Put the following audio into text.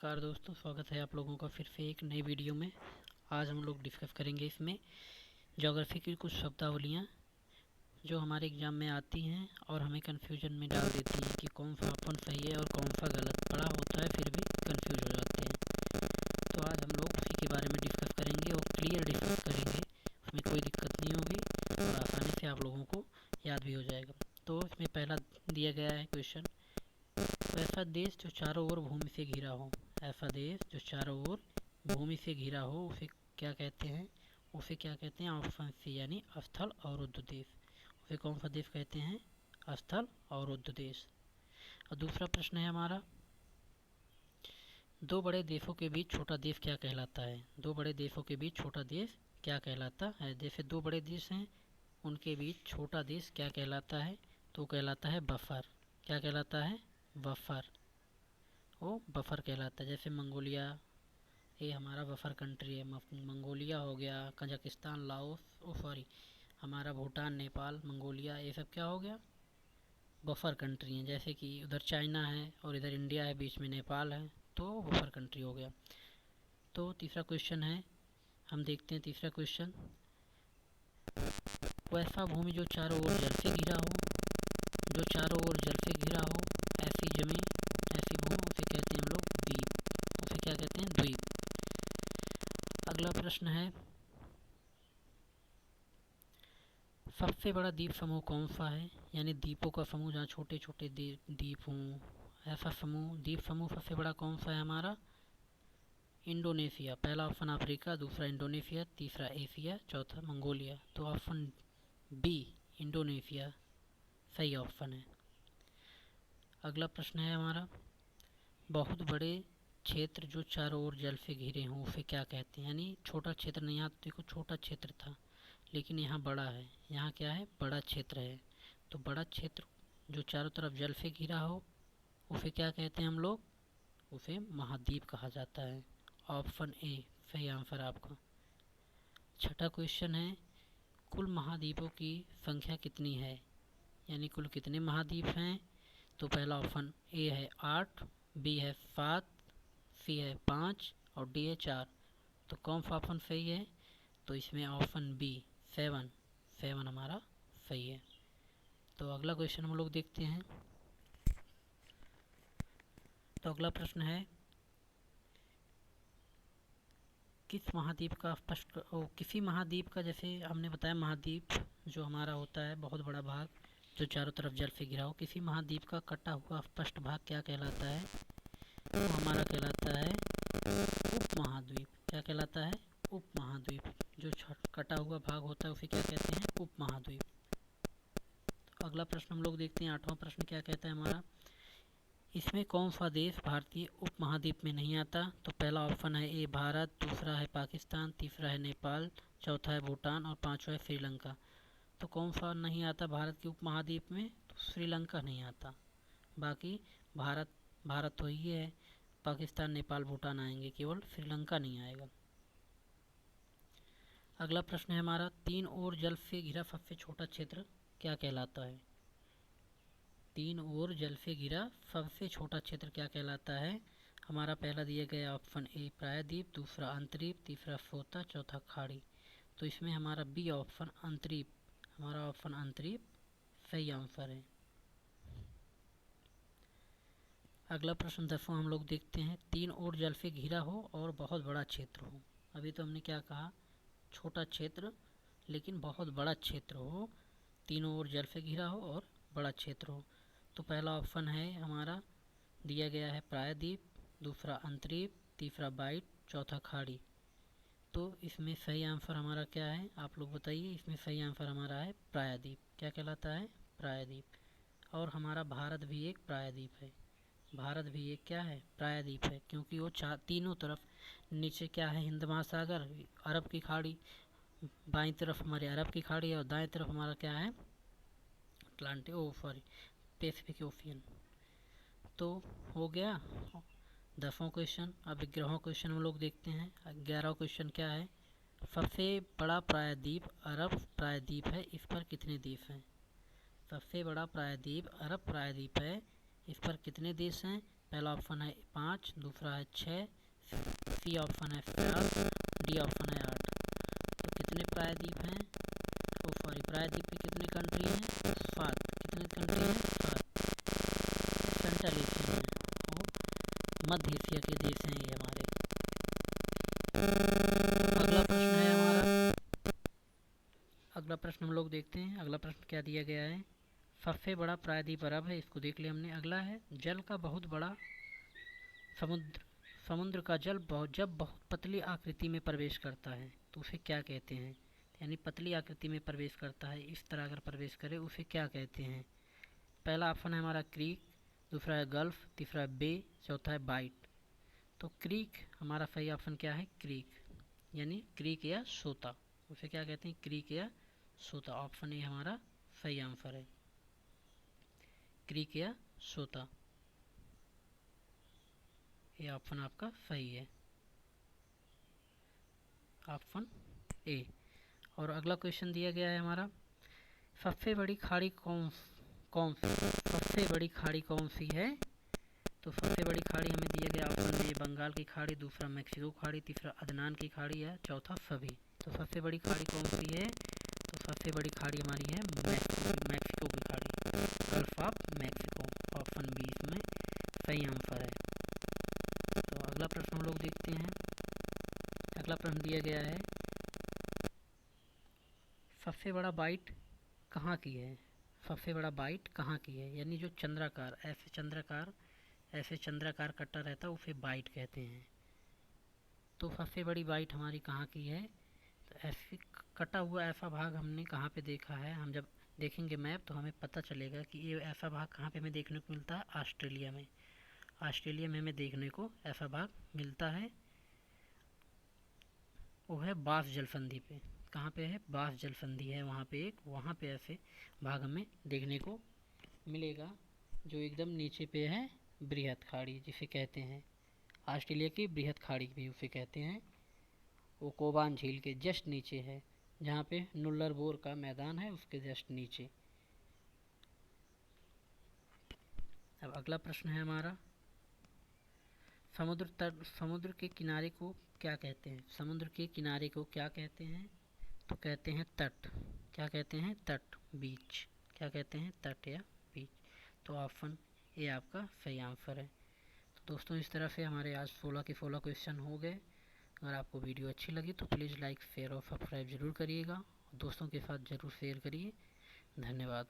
नमस्कार दोस्तों, स्वागत है आप लोगों का फिर से एक नई वीडियो में। आज हम लोग डिस्कस करेंगे इसमें ज्योग्राफी की कुछ शब्दावलियाँ जो हमारे एग्ज़ाम में आती हैं और हमें कन्फ्यूजन में डाल देती हैं कि कौन सा ऑप्शन सही है और कौन सा गलत। पढ़ा होता है फिर भी कन्फ्यूज हो जाते हैं। तो आज हम लोग उसी के बारे में डिस्कस करेंगे और क्लियर डिस्कस करेंगे, उसमें कोई दिक्कत नहीं होगी और आसानी से आप लोगों को याद भी हो जाएगा। तो इसमें पहला दिया गया है क्वेश्चन, ऐसा देश जो चारों ओर भूमि से घिरा हो। ऐसा देश जो चारों ओर भूमि से घिरा हो उसे क्या कहते हैं? उसे क्या कहते हैं? ऑप्शन सी यानी स्थल अवरुद्ध देश। उसे कौन सा देश कहते हैं? स्थल अवरुद्ध देश। और दूसरा प्रश्न है हमारा, दो बड़े देशों के बीच छोटा देश क्या कहलाता है? दो बड़े देशों के बीच छोटा देश क्या कहलाता है? जैसे दो बड़े देश हैं, उनके बीच छोटा देश क्या कहलाता है? तो कहलाता है बफर। क्या कहलाता है? बफर। वो बफर कहलाता है। जैसे मंगोलिया, ये हमारा बफर कंट्री है। मंगोलिया हो गया, कजाकिस्तान, लाओस, हमारा भूटान, नेपाल, मंगोलिया, ये सब क्या हो गया? बफर कंट्री हैं। जैसे कि उधर चाइना है और इधर इंडिया है, बीच में नेपाल है, तो बफर कंट्री हो गया। तो तीसरा क्वेश्चन है, हम देखते हैं तीसरा क्वेश्चन, वैसा भूमि जो चारों ओर जल से घिरा हो। जो चारों ओर जल से घिरा हो, ऐसी जमीन, ऐसी भूमि, उसे कहते हैं हम लोग द्वीप। उसे क्या कहते हैं? द्वीप। अगला प्रश्न है, सबसे बड़ा द्वीप समूह कौन सा है? यानी द्वीपों का समूह जहाँ छोटे छोटे द्वीप हों, ऐसा समूह, द्वीप समूह सबसे बड़ा कौन सा है हमारा? इंडोनेशिया। पहला ऑप्शन अफ्रीका, दूसरा इंडोनेशिया, तीसरा एशिया, चौथा मंगोलिया। तो ऑप्शन बी इंडोनेशिया सही ऑप्शन है। अगला प्रश्न है हमारा, बहुत बड़े क्षेत्र जो चारों ओर जल से घिरे हों उसे क्या कहते हैं? यानी छोटा क्षेत्र नहीं, यहाँ देखो छोटा क्षेत्र था लेकिन यहाँ बड़ा है। यहाँ क्या है? बड़ा क्षेत्र है। तो बड़ा क्षेत्र जो चारों तरफ जल से घिरा हो उसे क्या कहते हैं हम लोग? उसे महाद्वीप कहा जाता है। ऑप्शन ए सही आंसर आपका। छठा क्वेश्चन है, कुल महाद्वीपों की संख्या कितनी है? यानी कुल कितने महाद्वीप हैं? तो पहला ऑप्शन ए है 8, बी है 7, सी है 5 और डी है 4। तो कौन सा ऑप्शन सही है? तो इसमें ऑप्शन बी 7 हमारा सही है। तो अगला क्वेश्चन हम लोग देखते हैं। तो अगला प्रश्न है, किस महाद्वीप का स्पष्ट किसी महाद्वीप का, जैसे हमने बताया महाद्वीप जो हमारा होता है बहुत बड़ा भाग जो चारों तरफ जल से घिरा हो, किसी महाद्वीप का कटा हुआ स्पष्ट भाग क्या कहलाता है? तो हमारा कहलाता है उप महाद्वीप। क्या कहलाता है? उप महाद्वीप। जो कटा हुआ भाग होता है उसे क्या कहते हैं? उप महाद्वीप। तो अगला प्रश्न हम लोग देखते हैं। आठवां प्रश्न क्या कहता है हमारा, इसमें कौन सा देश भारतीय उप महाद्वीप में नहीं आता? तो पहला ऑप्शन है ए भारत, दूसरा है पाकिस्तान, तीसरा है नेपाल, चौथा है भूटान और पांचवा है श्रीलंका। तो कौन सा नहीं आता भारत के उप महाद्वीप में? तो श्रीलंका नहीं आता। बाकी भारत तो ही है, पाकिस्तान, नेपाल, भूटान आएंगे, केवल श्रीलंका नहीं आएगा। अगला प्रश्न है हमारा, तीन ओर जल से घिरा सबसे छोटा क्षेत्र क्या कहलाता है? तीन ओर जल से घिरा सबसे छोटा क्षेत्र क्या कहलाता है? हमारा पहला दिया गया ऑप्शन ए प्रायद्वीप, दूसरा अंतरीप, तीसरा सोता, चौथा खाड़ी। तो इसमें हमारा बी ऑप्शन अंतरीप, हमारा ऑप्शन अंतरीप सही आंसर है। अगला प्रश्न 10वां हम लोग देखते हैं, तीन ओर जल से घिरा हो और बहुत बड़ा क्षेत्र हो। अभी तो हमने क्या कहा? छोटा क्षेत्र लेकिन बहुत बड़ा क्षेत्र हो, तीनों ओर जल से घिरा हो और बड़ा क्षेत्र हो। तो पहला ऑप्शन है हमारा दिया गया है प्रायद्वीप, दूसरा अंतरीप, तीसरा बाइट, चौथा खाड़ी। तो इसमें सही आंसर हमारा क्या है? आप लोग बताइए। इसमें सही आंसर हमारा है प्रायद्वीप। क्या कहलाता है? प्रायद्वीप। और हमारा भारत भी एक प्रायद्वीप है। भारत भी एक क्या है? प्रायद्वीप है, क्योंकि वो तीनों तरफ, नीचे क्या है? हिंद महासागर, अरब की खाड़ी, बाईं तरफ हमारे अरब की खाड़ी है और दाएं तरफ हमारा क्या है? Pacific ocean. तो हो गया 10वां क्वेश्चन। अब 11वां क्वेश्चन हम लोग देखते हैं। 11वां क्वेश्चन क्या है, सबसे बड़ा प्रायद्वीप अरब प्रायद्वीप है, इस पर कितने देश हैं? सबसे बड़ा प्रायद्वीप अरब प्रायद्वीप है, इस पर कितने देश हैं? पहला ऑप्शन है 5, दूसरा है 6, सी ऑप्शन है 7, डी ऑप्शन है 8। तो कितने प्रायद्वीप हैं? ओ सॉरी, प्रायद्वीप की कितनी कंट्री हैं? 7। कितनी कंट्री हैं? 7। सेंट्रल एशिया में और मध्य एशिया के देश हैं ये हमारे। अगला प्रश्न है हमारा, अगला प्रश्न हम लोग देखते हैं। अगला प्रश्न क्या दिया गया है? सबसे बड़ा प्रायद्वीप अरब है, इसको देख लिया हमने। अगला है जल का बहुत बड़ा समुद्र का जल जब बहुत पतली आकृति में प्रवेश करता है तो उसे क्या कहते हैं? यानी पतली आकृति में प्रवेश करता है, इस तरह अगर प्रवेश करे उसे क्या कहते हैं? पहला ऑप्शन है हमारा क्रीक, दूसरा है गल्फ, तीसरा है बे, चौथा है बाइट। तो क्रीक हमारा सही ऑप्शन क्या है? क्रीक, यानी क्रीक या सोता, उसे क्या कहते हैं? क्रीक या सोता। ऑप्शन ए हमारा सही आंसर है, क्रीक या सोता। ये ऑप्शन आपका सही है, ऑप्शन ए। और अगला क्वेश्चन दिया गया है हमारा, सबसे बड़ी खाड़ी कौन सी सबसे बड़ी खाड़ी कौन सी है? तो सबसे बड़ी खाड़ी हमें दिया गया ऑप्शन ए बंगाल की खाड़ी, दूसरा मैक्सिको खाड़ी, तीसरा अदनान की खाड़ी है, चौथा सभी। तो सबसे बड़ी खाड़ी कौन सी है? तो सबसे बड़ी खाड़ी हमारी है मैक्सिको की खाड़ी, gulf of Mexico. Option B इसमें सही आंसर है। तो अगला प्रश्न हम लोग देखते हैं। अगला प्रश्न दिया गया है, सबसे बड़ा बाइट कहाँ की है? सबसे बड़ा बाइट कहाँ की है? यानी जो चंद्राकार, ऐसे चंद्राकार कट्टा रहता है उसे बाइट कहते हैं। तो सबसे बड़ी बाइट हमारी कहाँ की है? तो ऐसे कटा हुआ ऐसा भाग हमने कहाँ पे देखा है? हम जब देखेंगे मैप तो हमें पता चलेगा कि ये ऐसा भाग कहाँ पे हमें देखने को मिलता है? ऑस्ट्रेलिया में। ऑस्ट्रेलिया में हमें देखने को ऐसा भाग मिलता है, वो है बास जल संधि पे। कहाँ पे है? बास जल संधि है वहाँ पे एक, वहाँ पे ऐसे भाग हमें देखने को मिलेगा जो एकदम नीचे पे है, बृहत खाड़ी जिसे कहते हैं। ऑस्ट्रेलिया की बृहत खाड़ी भी उसे कहते हैं। वो कोबान झील के जस्ट नीचे है, जहाँ पे नुल्लरबोर का मैदान है उसके जस्ट नीचे। अब अगला प्रश्न है हमारा, समुद्र के किनारे को क्या कहते हैं? समुद्र के किनारे को क्या कहते हैं? तो कहते हैं तट। क्या कहते हैं? तट, बीच। क्या कहते हैं? तट या बीच। तो ऑप्शन ए आपका सही आंसर है। तो दोस्तों इस तरह से हमारे आज 16 के 16 क्वेश्चन हो गए। अगर आपको वीडियो अच्छी लगी तो प्लीज़ लाइक, शेयर और सब्सक्राइब ज़रूर करिएगा। दोस्तों के साथ ज़रूर शेयर करिए। धन्यवाद।